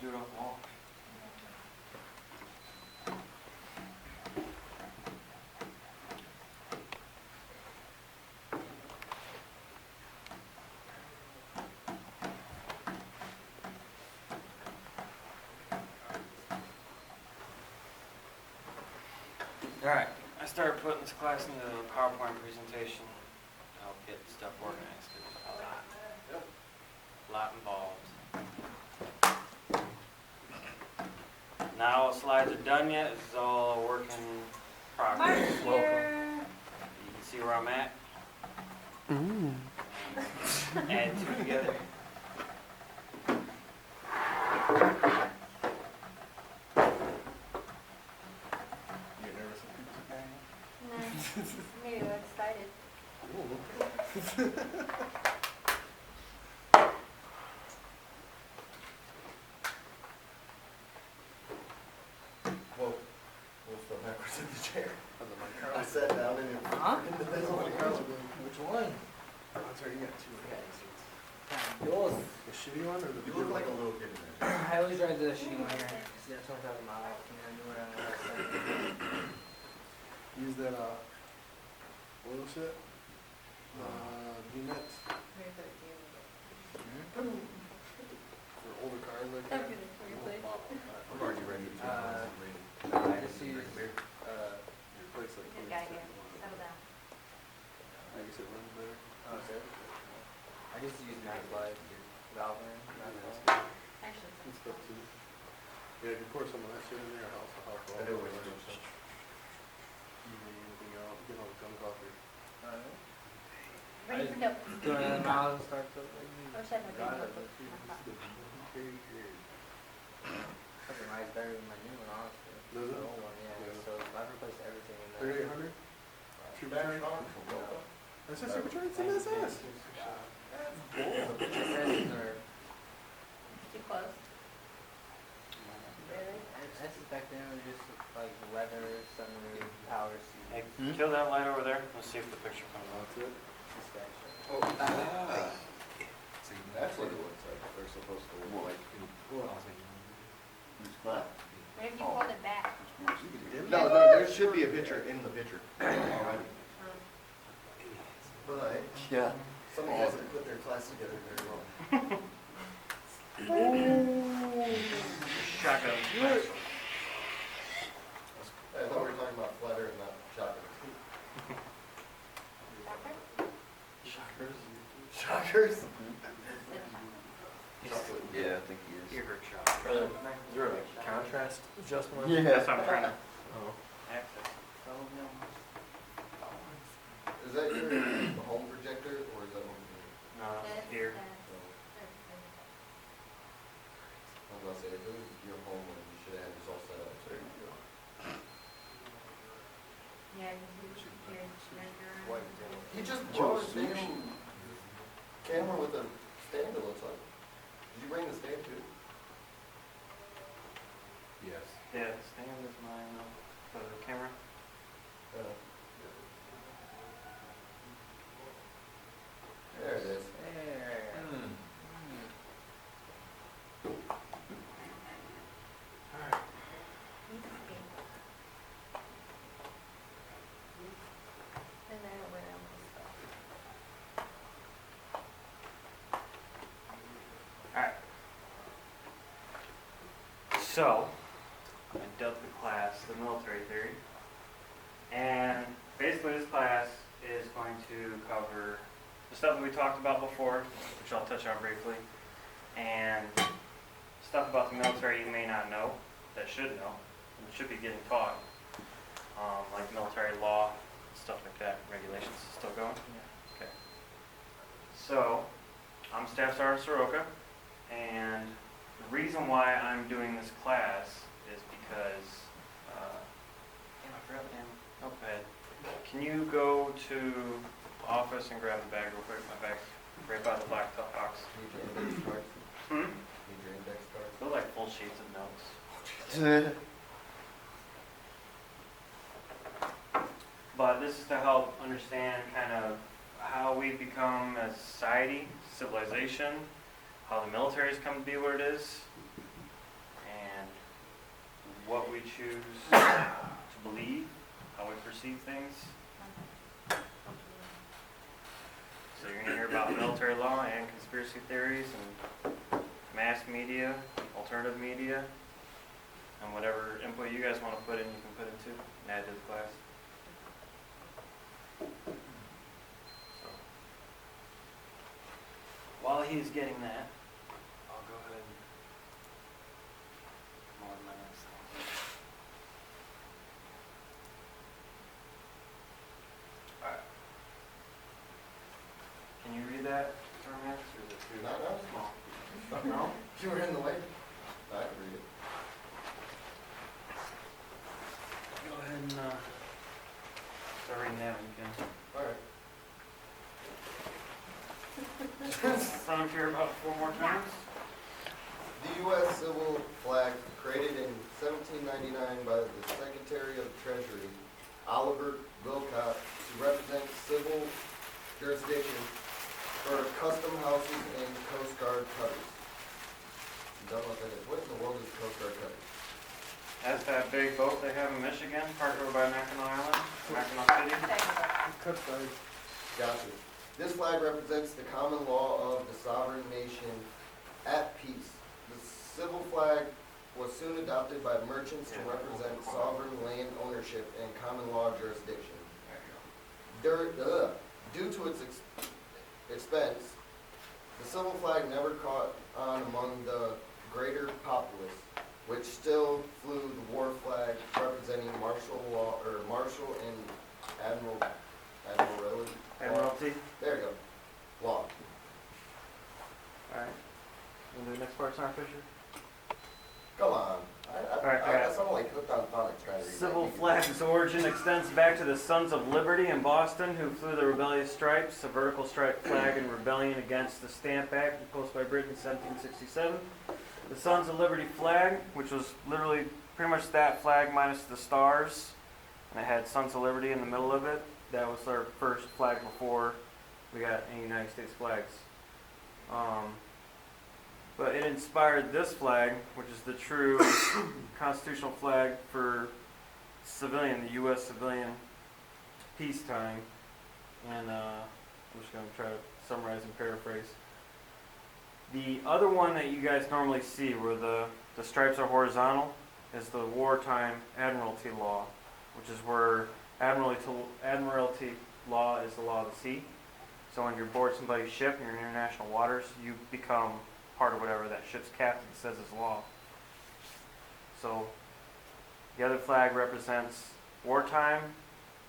do it off the wall. Alright, I started putting this class into a PowerPoint presentation to help get stuff organized. 'Cause there's a lot involved. Not all the slides are done yet. This is all a work in progress. Mark's Welcome. here. You can see where I'm at. Add two together. You get nervous when people say No, maybe I'm excited. Whoa, we'll fell backwards in the chair. I was like, I Carl, sat down in it. Huh? In the I was middle. like, Carl, which one? That's right, you got two heads. Yours. The shitty one or the You look like a little kid in there. I always ride the shitty one here. See that 20,000 miles. I do what I want. Use that, oil shit? V-Nex for older cars like that. I'm gonna replace. I'm already ready to I just use, Your place like Good guy here. Settle down. I guess it runs better. oh, okay. I just use Max Live, Valvoline, Max Live. Actually, And stuff too. Yeah, if you pour some of that shit in there, I'll I do always do so. anything out, get all the gunk off your. ready for dope. Do another miles and start to like. I wish I had my Got big it. notebook. Fucking rides better than my new one, honestly. Does it? The old one, yeah. Yeah. So I've replaced everything in there. 3800? Back on for Boca. That's just supercharged, it's an SS. SSs are, Too close. Really? SSs back then were just like leather, sunroof, power Hey, seat, kill that light over there. Let's see if the picture comes out. That's it. suspension. Oh, see, that's what it looks like. They're supposed to look like. What? What if you pulled it back? No, there should be a picture in the picture already. But Yeah. some of you guys have put their class together very well. Shotgun. I thought we were talking about flutter and not shotguns. Shockers. Shockers? Yeah, I think he is. Ear hurt shock. Is there a contrast adjustment? That's what I'm trying to Oh. access. Is that your home projector or is that one? No, That's, here. I was gonna say, if it was your home, then you should have had this all set up. There you go. Yeah, you should measure. He just brought his damn camera with a stand, it looks like. Did you bring the stand too? Yes. Yeah, the stand is mine for the camera. There it is. There. And then I went on my stuff. Alright. So, I dealt the class, the military theory. And basically this class is going to cover the stuff that we talked about before, which I'll touch on briefly, and stuff about the military you may not know, that should know, and should be getting taught, like military law, stuff like that, regulations still going? Okay. So, I'm Staff Sergeant Soroka, and the reason why I'm doing this class is because, damn, I forgot the damn notepad. Can you go to the office and grab the bag real quick? My bag's right by the black top box. Need your index card? Hmm? Need your index card? They're like full sheets of notes. But this is to help understand kind of how we become as a society, civilization, how the military has come to be what it is, what we choose to believe, how we perceive things. So you're gonna hear about military law and conspiracy theories and mass media, alternative media, and whatever input you guys want to put in, you can put in too, and add to the class. So, while he's getting that, I'll go ahead and come on to my next thing. Alright. Can you read that, Terminus, or is it too No, no. small? No? You were in the way. I can read it. Go ahead and, start reading that one, you Alright. Sound here about 4 more times? The U.S. civil flag, created in 1799 by the Secretary of the Treasury, Oliver Wilcott, to represent civil jurisdiction for custom houses and Coast Guard cutters. You don't know what that is. What in the world is a Coast Guard cutter? That's that big boat they have in Michigan, parked over by Mackinac Island, Mackinac City. Cut size. Gotcha. This flag represents the common law of the sovereign nation at peace. The civil flag was soon adopted by merchants to represent sovereign land ownership and common law jurisdiction. Due to its expense, the civil flag never caught on among the greater populace, which still flew the war flag representing martial law, or martial and admiralty. Admiralty. There you go. Law. Alright. We'll do the next part, Sergeant Fisher? Come on. Alright, I got I sound like hooked on phonics trying to read. Civil that. flag's origin extends back to the Sons of Liberty in Boston, who flew the rebellious stripes, a vertical striped flag in rebellion against the Stamp Act imposed by Britain in 1767. The Sons of Liberty flag, which was literally pretty much that flag minus the stars, and it had Sons of Liberty in the middle of it. That was our first flag before we got any United States flags. But it inspired this flag, which is the true constitutional flag for civilian, the U.S. civilian peacetime. And I'm just going to try to summarize and paraphrase. The other one that you guys normally see, where the stripes are horizontal, is the wartime admiralty law, which is where admiralty law is the law of the sea. So when you're aboard somebody's ship and you're in international waters, you become part of whatever that ship's captain says is law. So the other flag represents wartime,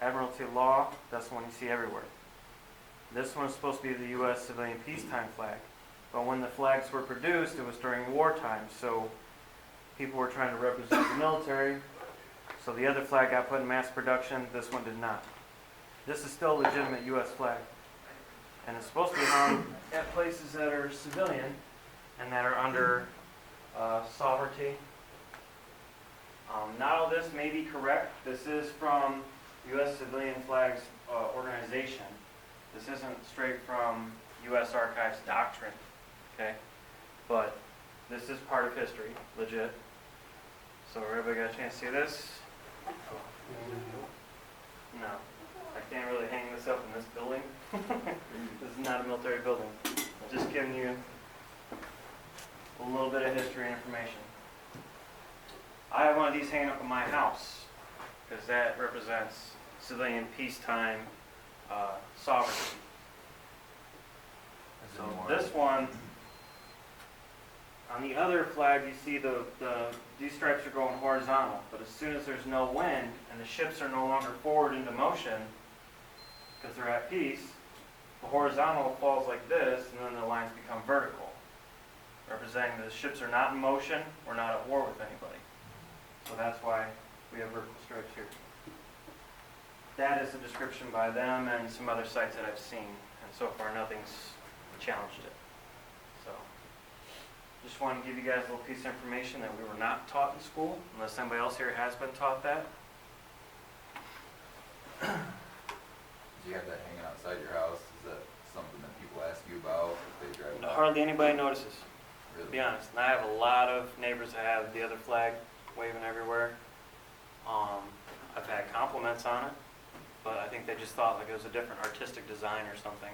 admiralty law. That's the one you see everywhere. This one is supposed to be the U.S. civilian peacetime flag. But when the flags were produced, it was during wartime. So people were trying to represent the military. So the other flag got put in mass production. This one did not. This is still a legitimate U.S. flag. And it's supposed to be hung at places that are civilian and that are under sovereignty. Not all this may be correct. This is from U.S. Civilian Flags Organization. This isn't straight from U.S. Archives doctrine, okay? But this is part of history, legit. So everybody got a chance to see this? No. I can't really hang this up in this building. This is not a military building. I'm just giving you a little bit of history and information. I have one of these hanging up in my house because that represents civilian peacetime sovereignty. So this one, on the other flag, you see these stripes are going horizontal, but as soon as there's no wind and the ships are no longer forward into motion because they're at peace, the horizontal falls like this, and then the lines become vertical, representing that the ships are not in motion, we're not at war with anybody. So that's why we have vertical stripes here. That is a description by them and some other sites that I've seen, and so far nothing's challenged it. So, just wanted to give you guys a little piece of information that we were not taught in school, unless somebody else here has been taught that. Do you have that hanging outside your house? Is that something that people ask you about if they drive by? Hardly anybody notices, to Really? be honest. And I have a lot of neighbors that have the other flag, waving everywhere. I've had compliments on it, but I think they just thought like it was a different artistic design or something.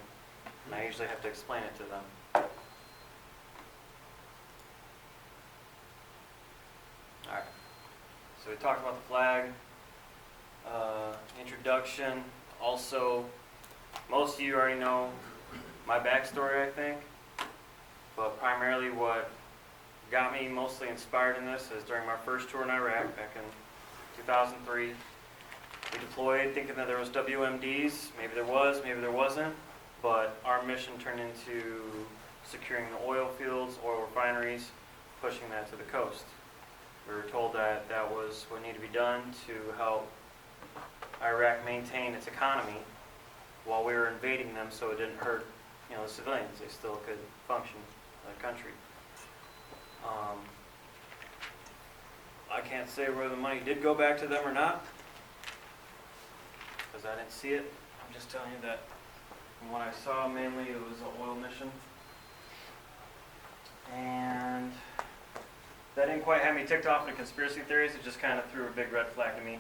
And I usually have to explain it to them. Alright, so we talked about the flag, introduction. Also, most of you already know my backstory, I think, but primarily what got me mostly inspired in this is during my first tour in Iraq back in 2003. We deployed thinking that there was WMDs. Maybe there was, maybe there wasn't, but our mission turned into securing the oil fields, oil refineries, pushing that to the coast. We were told that that was what needed to be done to help Iraq maintain its economy while we were invading them, so it didn't hurt, the civilians. They still could function as a country. I can't say whether the money did go back to them or not, because I didn't see it. I'm just telling you that from what I saw, mainly it was an oil mission. And that didn't quite have me ticked off into conspiracy theories. It just kind of threw a big red flag to me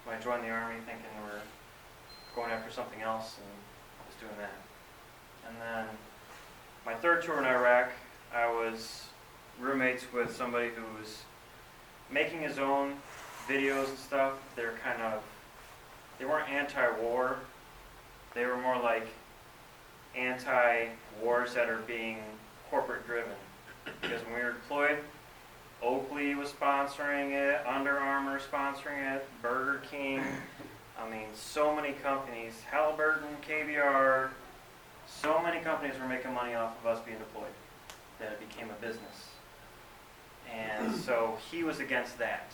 when I joined the Army, thinking we're going after something else and was doing that. And then my third tour in Iraq, I was roommates with somebody who was making his own videos and stuff. They weren't anti-war. They were more like anti-wars that are being corporate driven. Because when we were deployed, Oakley was sponsoring it, Under Armour sponsoring it, Burger King. I mean, so many companies, Halliburton, KBR, so many companies were making money off of us being deployed that it became a business. And so he was against that.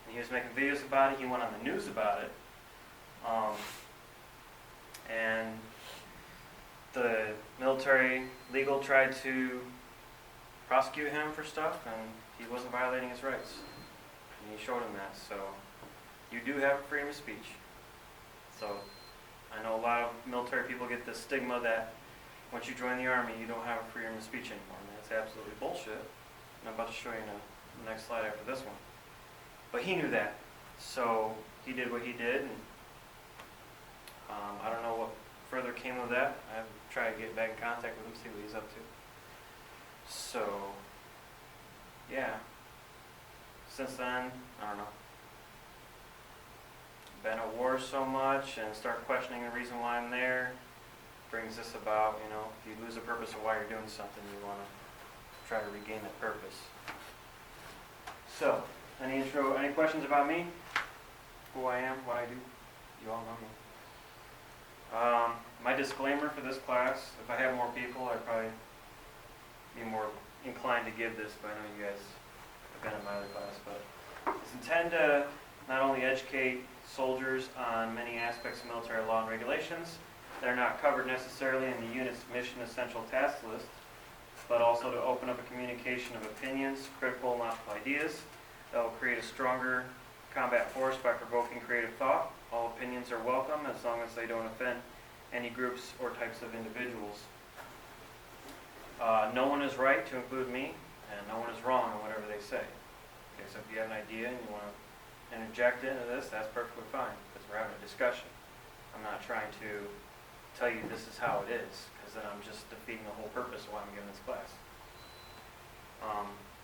And he was making videos about it. He went on the news about it. And the military legal tried to prosecute him for stuff, and he wasn't violating his rights. And he showed him that. So you do have freedom of speech. So I know a lot of military people get the stigma that once you join the Army, you don't have freedom of speech anymore. And that's absolutely bullshit. And I'm about to show you in the next slide after this one. But he knew that. So he did what he did. And I don't know what further came of that. I have to try to get back in contact with him, see what he's up to. So, yeah. Since then, I don't know. Been at war so much and start questioning the reason why I'm there. Brings this about, if you lose the purpose of why you're doing something, you want to try to regain that purpose. So, any questions about me? Who I am, what I do? You all know me. My disclaimer for this class, if I had more people, I'd probably be more inclined to give this, but I know you guys have been in my other class. But it's intended to not only educate soldiers on many aspects of military law and regulations that are not covered necessarily in the unit's mission essential task list, but also to open up a communication of opinions, critical and logical ideas that will create a stronger combat force by provoking creative thought. All opinions are welcome as long as they don't offend any groups or types of individuals. No one is right, to include me, and no one is wrong in whatever they say. Okay, so if you have an idea and you want to interject into this, that's perfectly fine, because we're having a discussion. I'm not trying to tell you this is how it is, because then I'm just defeating the whole purpose of why I'm giving this class.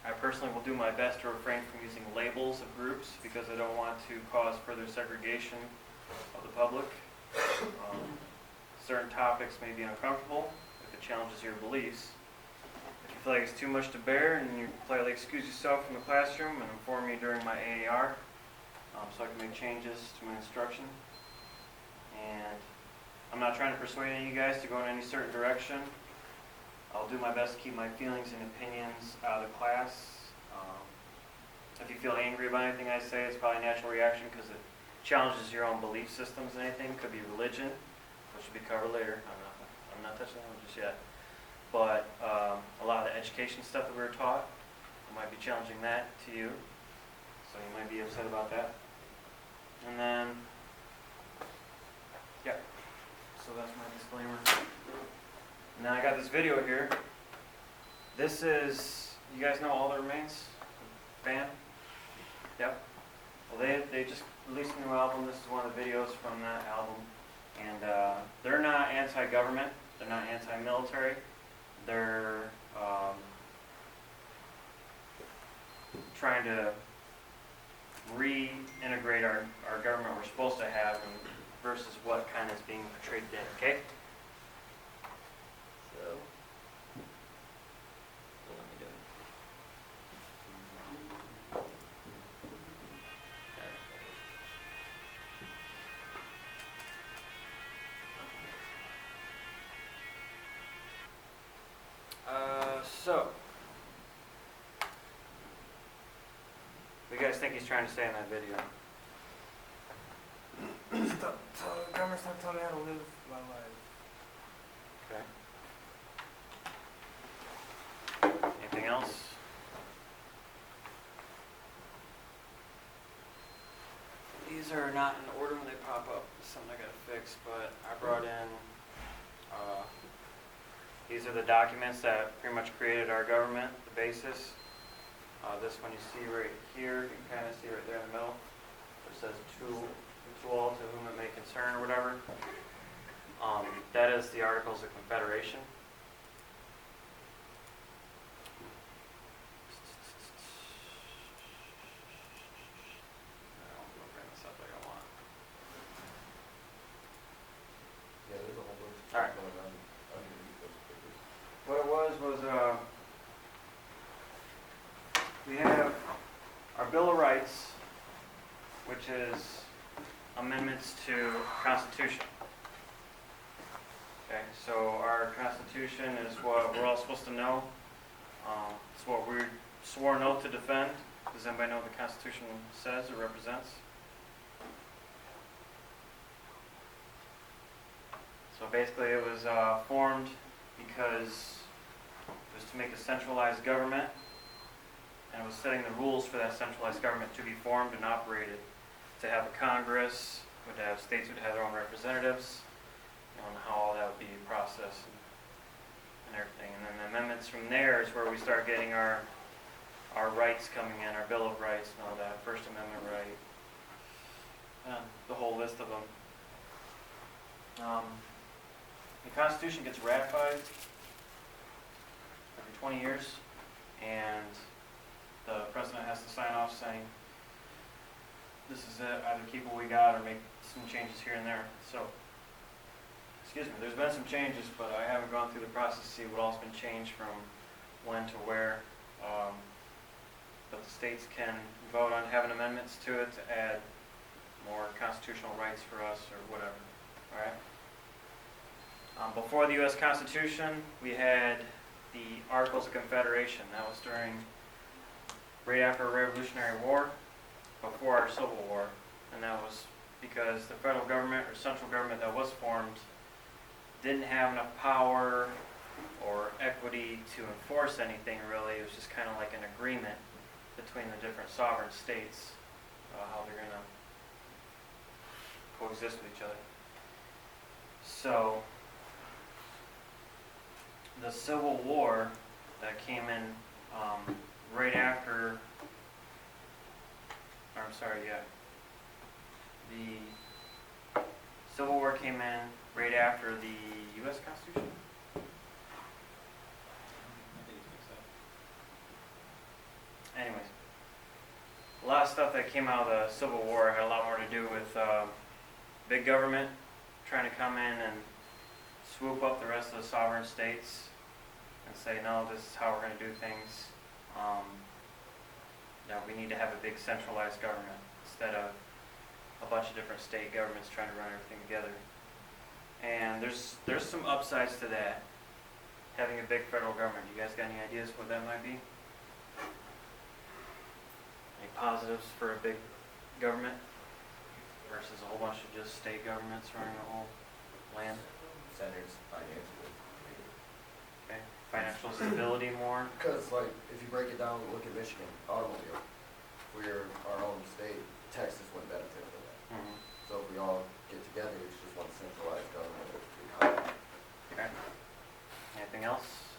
I personally will do my best to refrain from using labels of groups, because I don't want to cause further segregation of the public. Certain topics may be uncomfortable if it challenges your beliefs. If you feel like it's too much to bear, and you politely excuse yourself from the classroom and inform me during my AAR, so I can make changes to my instruction. And I'm not trying to persuade any of you guys to go in any certain direction. I'll do my best to keep my feelings and opinions out of the class. If you feel angry about anything I say, it's probably a natural reaction because it challenges your own belief systems and anything. It could be religion, which will be covered later. I'm not touching that one just yet. But a lot of the education stuff that we were taught, I might be challenging that to you. So you might be upset about that. And then, yeah, so that's my disclaimer. Now I got this video here. This is, you guys know All That Remains? Band? Yep. Well, they just released a new album. This is one of the videos from that album. And they're not anti-government. They're not anti-military. They're trying to reintegrate our government we're supposed to have and versus what kind is being portrayed today, okay? So, what am I doing? So, What do you guys think he's trying to say in that video? government stop telling me how to live my life. Okay. Anything else? These are not in order when they pop up. It's something I gotta fix, but I brought in, these are the documents that pretty much created our government, the basis. This one you see right here, you can kind of see right there in the middle. It says to all to whom it may concern or whatever. That is the Articles of Confederation. I don't bring this up like I want. Yeah, there's a whole bunch of All right. stuff going on underneath those papers. What it was we have our Bill of Rights, which is amendments to Constitution. Okay, so our Constitution is what we're all supposed to know. It's what we're sworn oath to defend. Does anybody know what the Constitution says or represents? So basically it was formed because it was to make a centralized government, and it was setting the rules for that centralized government to be formed and operated. To have a Congress, would have states would have their own representatives, and how all that would be processed and everything. And then the amendments from there is where we start getting our rights coming in, our Bill of Rights and all that, First Amendment right, the whole list of them. The Constitution gets ratified every 20 years, and the president has to sign off saying, this is it, either keep what we got or make some changes here and there. So, excuse me, there's been some changes, but I haven't gone through the process to see what all's been changed from when to where. But the states can vote on having amendments to it to add more constitutional rights for us or whatever, all right? Before the U.S. Constitution, we had the Articles of Confederation. That was right after the Revolutionary War, before our Civil War, and that was because the federal government or central government that was formed didn't have enough power or equity to enforce anything really. It was just kind of like an agreement between the different sovereign states, how they're going to coexist with each other. So, the Civil War that came in right after, the Civil War came in right after the U.S. Constitution. Anyways, a lot of stuff that came out of the Civil War had a lot more to do with big government trying to come in and swoop up the rest of the sovereign states and say, no, this is how we're going to do things. We need to have a big centralized government instead of a bunch of different state governments trying to run everything together. And there's some upsides to that, having a big federal government. You guys got any ideas what that might be? Any positives for a big government versus a whole bunch of just state governments running the whole land? Centers financially. Okay. Financial stability more. Because, like, if you break it down, look at Michigan, automobile. We're our own state, Texas wouldn't benefit from that. Mm-hmm. So if we all get together, it's just one centralized government. Okay. Anything else?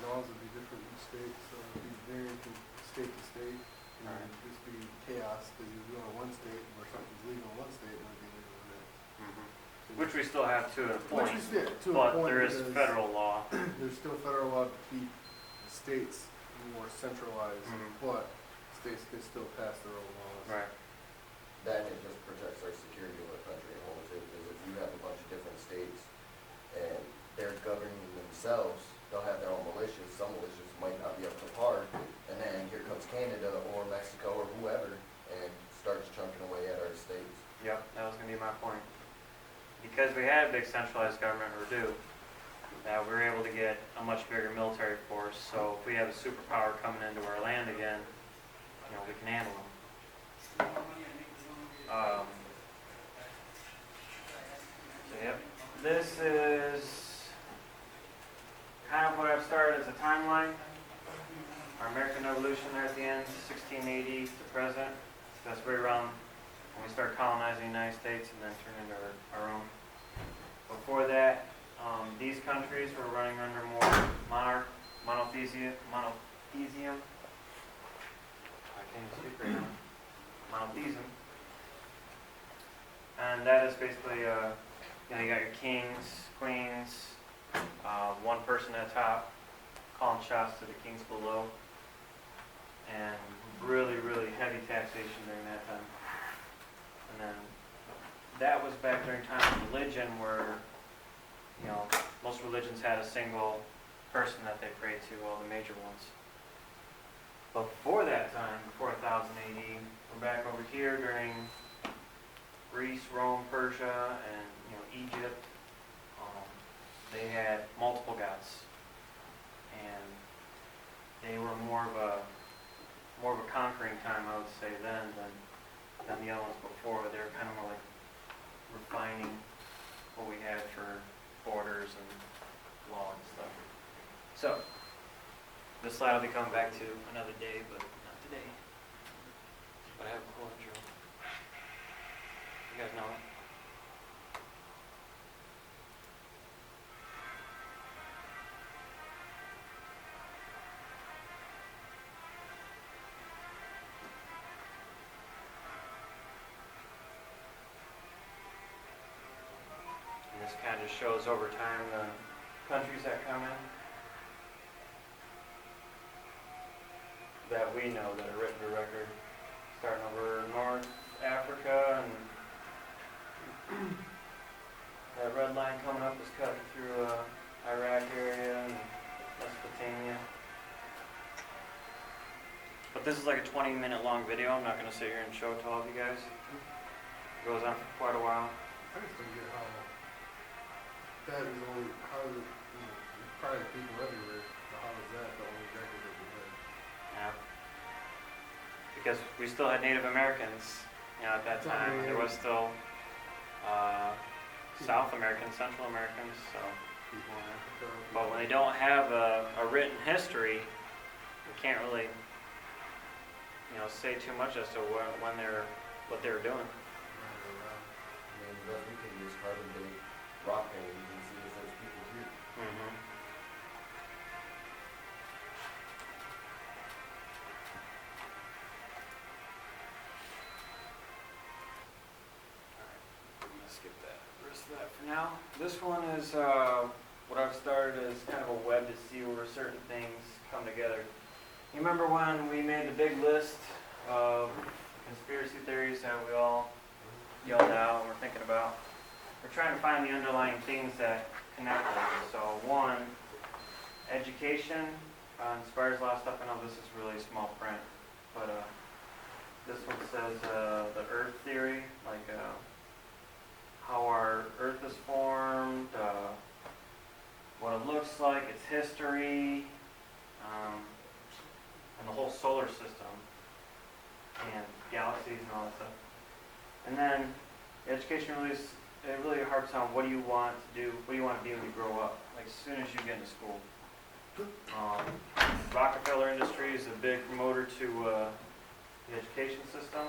Laws would be different in states, so it'd be varying from state to state. And Right. it used to be chaos, because you go to one state where something's legal in one state, it might be legal in the next. Which we still have to a Which point, is, yeah, to a but point, there is because federal law. there's still federal law to keep the states more centralized, Mhm. but states can still pass their own laws. Right. Then it just protects our security of our country at home too, because if you have a bunch of different states and they're governing themselves, they'll have their own militias, some militias might not be up to par, and then here comes Canada or Mexico or whoever and starts chunking away at our states. Yep, that was gonna be my point. Because we had a big centralized government, or do, that we were able to get a much bigger military force, so if we have a superpower coming into our land again, you know, we can handle them. So yep, this is kind of what I've started as a timeline. Our American Revolution there at the end, 1680 to present. That's right around when we start colonizing the United States and then turn into our own. Before that, these countries were running under more monotheism. I can't even speak right now. Monotheism. And that is basically, you got your kings, queens, one person at the top, calling shots to the kings below, and really, really heavy taxation during that time. And then that was back during time of religion where, most religions had a single person that they prayed to, all the major ones. Before that time, before 1000 AD, we're back over here during Greece, Rome, Persia, and Egypt. They had multiple gods, and they were more of a conquering time, I would say, then than the other ones before. They were kind of more like refining what we had for borders and law and stuff. So, this slide I'll be coming back to another day, but not today. But I have a cool intro. You guys know it? And this kind of shows over time the countries that come in that we know that are written to record, starting over North Africa, and that red line coming up is cutting through Iraq area and Mesopotamia. But this is like a 20-minute long video. I'm not going to sit here and show it to all of you guys. It goes on for quite a while. I just don't get how that is only, how is it, there's probably people everywhere, but how is that the only record that we have? Yeah. Because we still had Native Americans, at that time. There was still South Americans, Central Americans, so. People in Africa. But when they don't have a written history, we can't really, say too much as to what they were doing. I mean, but we can use carbon date rock paintings and see if there's people here. Mm-hmm. I'm gonna skip that. Rest of that for now. This one is what I've started as kind of a web to see where certain things come together. You remember when we made the big list of conspiracy theories that we all yelled out and we're thinking about? We're trying to find the underlying things that connect them. So one, education inspires a lot of stuff. I know this is really small print, but this one says the Earth theory, like how our Earth is formed, what it looks like, its history, and the whole solar system, and galaxies and all that stuff. And then education really harps on what do you want to do, what do you want to be when you grow up, like as soon as you get into school. Rockefeller Industries is a big promoter to the education system,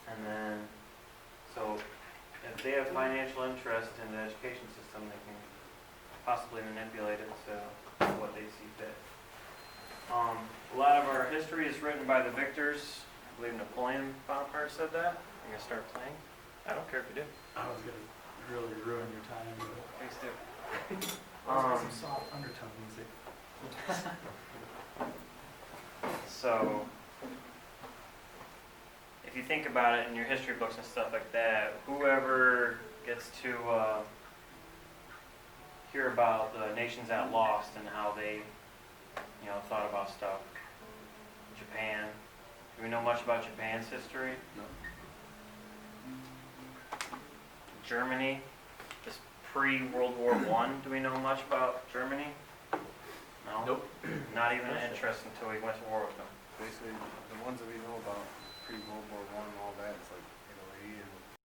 and then so if they have financial interest in the education system, they can possibly manipulate it to what they see fit. A lot of our history history is written by the victors. I believe Napoleon Bonaparte said that. I'm gonna start playing. I don't care if you do. I was gonna really ruin your time. Please do. Some soft undertone music. So, if you think about it in your history books and stuff like that, whoever gets to hear about the nations that lost and how they, thought about stuff. Japan. Do we know much about Japan's history? No. Germany. This pre-World War I. Do we know much about Germany? No. Nope. Not even an interest until we went to war with them. Basically, the ones that we know about pre-World War I,